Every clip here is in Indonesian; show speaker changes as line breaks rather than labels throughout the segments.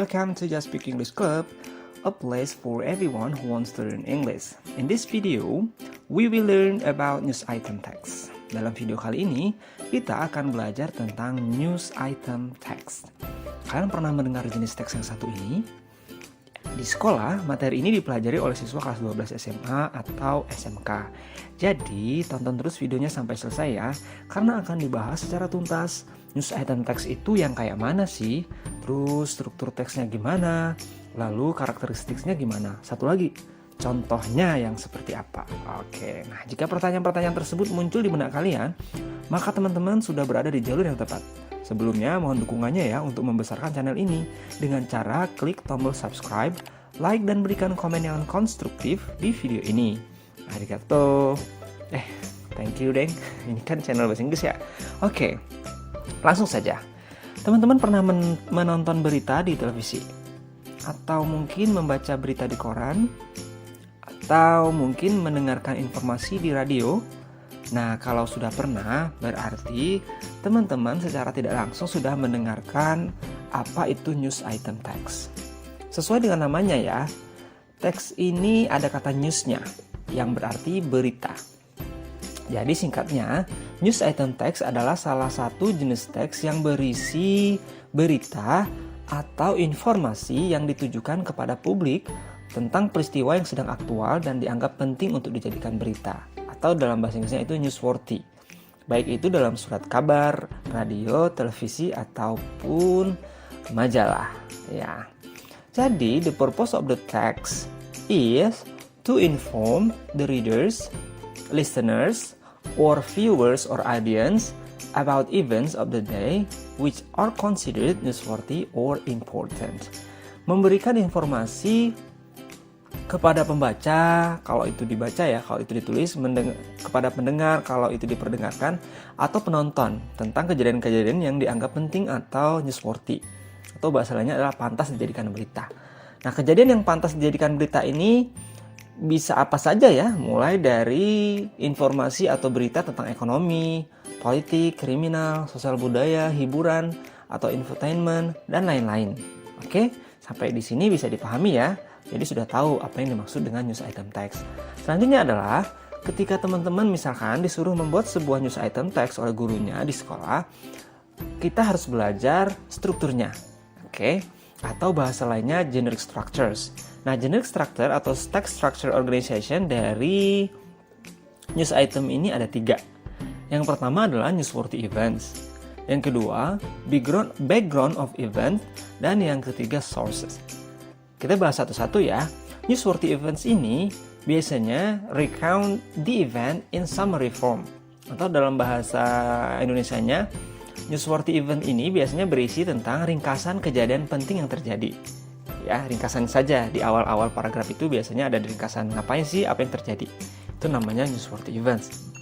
welcome to Just Speak English Club, a place for everyone who wants to learn English. In this video, we will learn about news item text. Dalam video kali ini, kita akan belajar tentang news item text. Kalian pernah mendengar jenis teks yang satu ini? Di sekolah, materi ini dipelajari oleh siswa kelas 12 SMA atau SMK. Jadi, tonton terus videonya sampai selesai ya, karena akan dibahas secara tuntas. News item text itu yang kayak mana sih? Terus struktur teksnya gimana? Lalu karakteristiknya gimana? Satu lagi, contohnya yang seperti apa? Oke, nah jika pertanyaan-pertanyaan tersebut muncul di benak kalian, maka teman-teman sudah berada di jalur yang tepat. Sebelumnya mohon dukungannya ya untuk membesarkan channel ini dengan cara klik tombol subscribe, like dan berikan komen yang konstruktif di video ini. Arigato. Thank you deng. Ini kan channel bahasa Inggris ya. Oke, langsung saja. Teman-teman pernah menonton berita di televisi? Atau mungkin membaca berita di koran? Atau mungkin mendengarkan informasi di radio? Nah, kalau sudah pernah, berarti teman-teman secara tidak langsung sudah mendengarkan apa itu news item text. Sesuai dengan namanya ya, teks ini ada kata newsnya, yang berarti berita. Jadi singkatnya, news item text adalah salah satu jenis teks yang berisi berita atau informasi yang ditujukan kepada publik tentang peristiwa yang sedang aktual dan dianggap penting untuk dijadikan berita. Atau dalam bahasa Inggrisnya itu newsworthy. Baik itu dalam surat kabar, radio, televisi, ataupun majalah. Ya. Jadi, the purpose of the text is to inform the readers, listeners, or viewers or audience about events of the day which are considered newsworthy or important. Memberikan informasi kepada pembaca kalau itu dibaca ya, kalau itu ditulis, kepada pendengar kalau itu diperdengarkan, atau penonton tentang kejadian-kejadian yang dianggap penting atau newsworthy, atau bahasa lainnya adalah pantas dijadikan berita. Nah, kejadian yang pantas dijadikan berita ini bisa apa saja ya, mulai dari informasi atau berita tentang ekonomi, politik, kriminal, sosial budaya, hiburan, atau infotainment, dan lain-lain. Oke, sampai di sini bisa dipahami ya. Jadi sudah tahu apa yang dimaksud dengan news item text. Selanjutnya adalah ketika teman-teman misalkan disuruh membuat sebuah news item text oleh gurunya di sekolah, kita harus belajar strukturnya. Oke? Atau bahasa lainnya generic structures. Nah, generic structure atau text structure organization dari news item ini ada 3. Yang pertama adalah newsworthy events. Yang kedua, background of event. Dan yang ketiga, sources. Kita bahas satu-satu ya. Newsworthy events ini biasanya recount the event in summary form. Atau dalam bahasa Indonesianya, newsworthy event ini biasanya berisi tentang ringkasan kejadian penting yang terjadi. Ya, ringkasan saja. Di awal-awal paragraf itu biasanya ada ringkasan ngapain sih, apa yang terjadi. Itu namanya newsworthy events.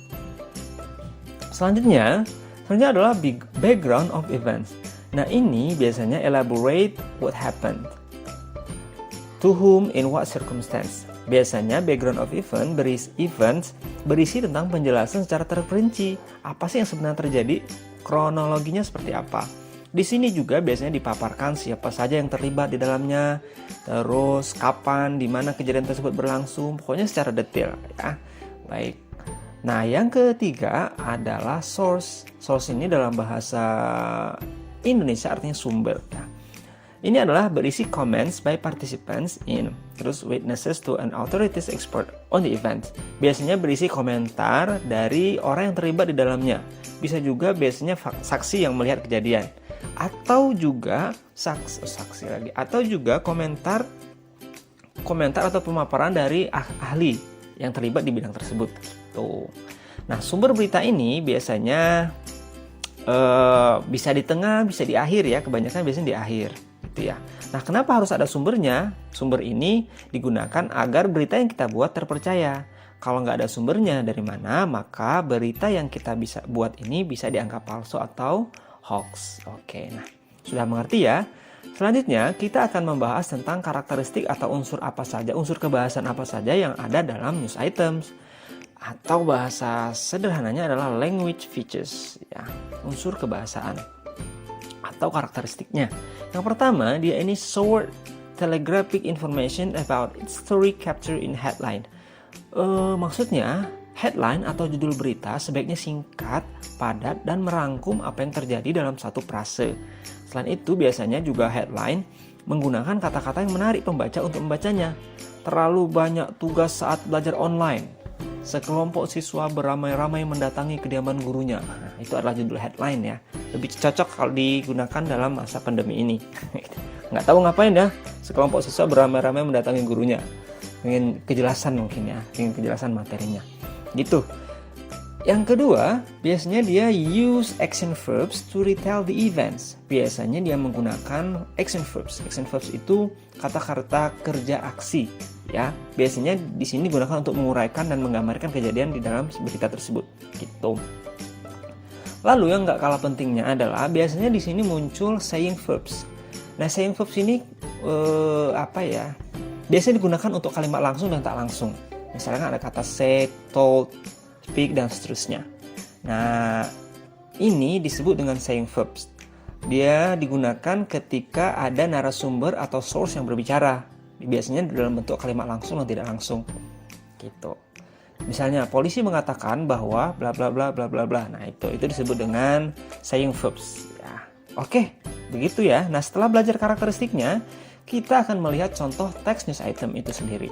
Selanjutnya adalah background of events. Nah, ini biasanya elaborate what happened. To whom, in what circumstance. Biasanya background of events berisi tentang penjelasan secara terperinci. Apa sih yang sebenarnya terjadi? Kronologinya seperti apa? Di sini juga biasanya dipaparkan siapa saja yang terlibat di dalamnya, terus kapan, di mana kejadian tersebut berlangsung, pokoknya secara detail ya. Baik. Nah, yang ketiga adalah source. Source ini dalam bahasa Indonesia artinya sumber ya. Ini adalah berisi comments by participants in, terus witnesses to an authorities expert on the event. Biasanya berisi komentar dari orang yang terlibat di dalamnya. Bisa juga biasanya saksi yang melihat kejadian. Atau juga saksi lagi. Atau juga komentar atau pemaparan dari ahli yang terlibat di bidang tersebut. Tuh. Nah, sumber berita ini biasanya bisa di tengah, bisa di akhir ya. Kebanyakan biasanya di akhir. Ya. Nah, kenapa harus ada sumbernya? Sumber ini digunakan agar berita yang kita buat terpercaya. Kalau nggak ada sumbernya dari mana, maka berita yang kita bisa buat ini bisa dianggap palsu atau hoax. Oke, nah sudah mengerti ya? Selanjutnya, kita akan membahas tentang karakteristik atau unsur apa saja, unsur kebahasan apa saja yang ada dalam news items. Atau bahasa sederhananya adalah language features, ya, unsur kebahasaan. atau karakteristiknya. Yang pertama, dia ini short telegraphic information about its story captured in headline. Maksudnya, headline atau judul berita sebaiknya singkat, padat, dan merangkum apa yang terjadi dalam satu frase. Selain itu, biasanya juga headline menggunakan kata-kata yang menarik pembaca untuk membacanya. Terlalu banyak tugas saat belajar online. Sekelompok siswa beramai-ramai mendatangi kediaman gurunya. Nah, itu adalah judul headline ya. Lebih cocok kalau digunakan dalam masa pandemi ini. Nggak tahu ngapain ya, sekelompok siswa beramai-ramai mendatangi gurunya. Ingin kejelasan mungkin ya, ingin kejelasan materinya. Gitu. Yang kedua, biasanya dia use action verbs to retell the events. Biasanya dia menggunakan action verbs. Action verbs itu kata-kata kerja aksi. Ya, biasanya di sini digunakan untuk menguraikan dan menggambarkan kejadian di dalam berita tersebut. Gitu. Lalu yang nggak kalah pentingnya adalah biasanya di sini muncul saying verbs. Nah, saying verbs ini biasanya digunakan untuk kalimat langsung dan tak langsung. Misalnya ada kata say, told, speak, dan seterusnya. Nah, ini disebut dengan saying verbs. Dia digunakan ketika ada narasumber atau source yang berbicara. Biasanya dalam bentuk kalimat langsung dan tidak langsung. Gitu. Misalnya, polisi mengatakan bahwa bla bla bla bla bla bla. Nah, itu disebut dengan saying verbs. Ya. Oke, begitu ya. Nah, setelah belajar karakteristiknya, kita akan melihat contoh teks news item itu sendiri.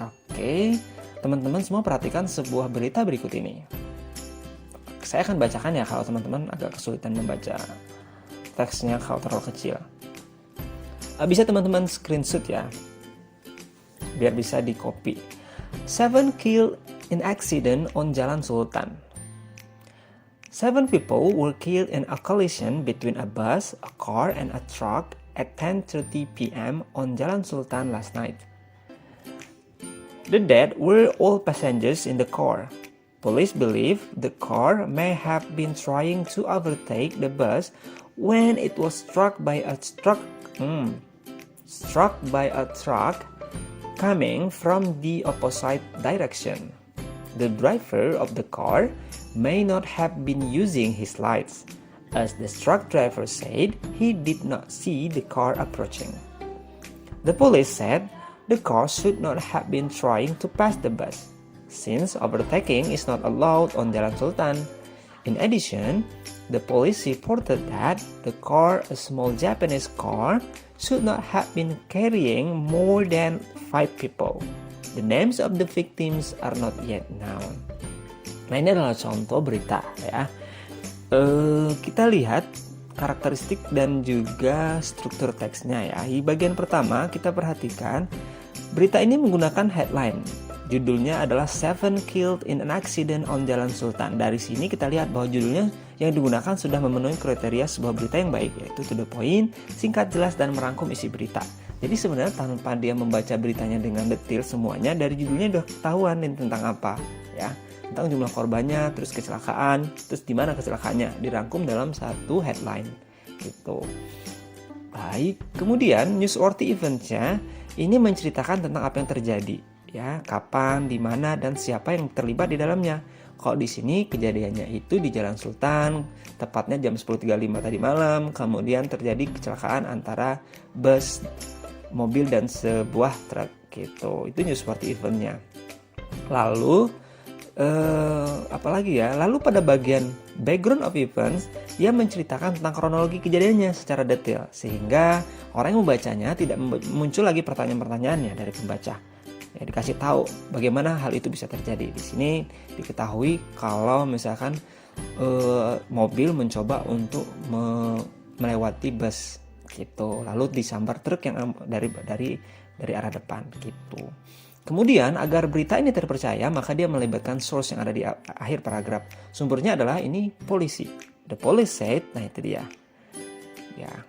Oke, teman-teman semua perhatikan sebuah berita berikut ini. Saya akan bacakan ya kalau teman-teman agak kesulitan membaca teksnya kalau terlalu kecil. Bisa teman-teman screenshot ya, biar bisa di copy. 7 killed in accident on Jalan Sultan. 7 people were killed in a collision between a bus, a car, and a truck at 10:30 p.m. on Jalan Sultan last night. The dead were all passengers in the car. Police believe the car may have been trying to overtake the bus when it was struck by a truck coming from the opposite direction. The driver of the car may not have been using his lights, as the truck driver said he did not see the car approaching. The police said the car should not have been trying to pass the bus, since overtaking is not allowed on Jalan Sultan. In addition, the police reported that the car, a small Japanese car, should not have been carrying more than 5 people. The names of the victims are not yet known. Nah, ini adalah contoh berita ya. Kita lihat karakteristik dan juga struktur teksnya ya. Di bagian pertama kita perhatikan berita ini menggunakan headline. Judulnya adalah 7 killed in an accident on Jalan Sultan. Dari sini kita lihat bahwa judulnya yang digunakan sudah memenuhi kriteria sebuah berita yang baik, yaitu to the point, singkat, jelas, dan merangkum isi berita. Jadi sebenarnya tanpa dia membaca beritanya dengan detail semuanya, dari judulnya udah ketahuan tentang apa, ya, tentang jumlah korbannya, terus kecelakaan, terus di mana kecelakaannya, dirangkum dalam satu headline, gitu. Baik, kemudian newsworthy events-nya ini menceritakan tentang apa yang terjadi. Ya, kapan, di mana, dan siapa yang terlibat di dalamnya. Kalau di sini kejadiannya itu di Jalan Sultan, tepatnya jam 10.35 tadi malam, kemudian terjadi kecelakaan antara bus, mobil, dan sebuah truk gitu. Itu newsworthy event-nya. Lalu apalagi ya? Lalu pada bagian background of events, dia menceritakan tentang kronologi kejadiannya secara detail, sehingga orang yang membacanya tidak muncul lagi pertanyaan-pertanyaannya dari pembaca. Ya, dikasih tahu bagaimana hal itu bisa terjadi. Di sini diketahui kalau misalkan mobil mencoba untuk melewati bus gitu, lalu disambar truk yang dari arah depan gitu. Kemudian agar berita ini terpercaya, maka dia melibatkan source yang ada di akhir paragraf. Sumbernya adalah ini polisi. The police said, nah itu dia. Ya.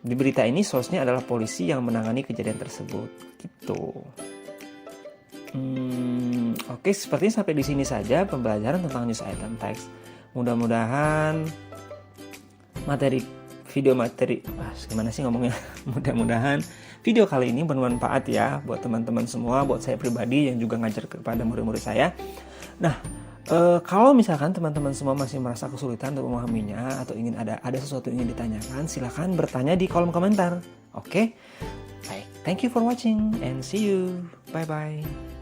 Di berita ini source-nya adalah polisi yang menangani kejadian tersebut. Gitu. Oke, sepertinya sampai di sini saja pembelajaran tentang news item text. Mudah-mudahan gimana sih ngomongnya? Mudah-mudahan video kali ini bermanfaat ya buat teman-teman semua, buat saya pribadi yang juga ngajar kepada murid-murid saya. Nah, Kalau misalkan teman-teman semua masih merasa kesulitan untuk memahaminya atau ingin ada sesuatu yang ingin ditanyakan, silahkan bertanya di kolom komentar. Oke? Baik, thank you for watching and see you. Bye-bye.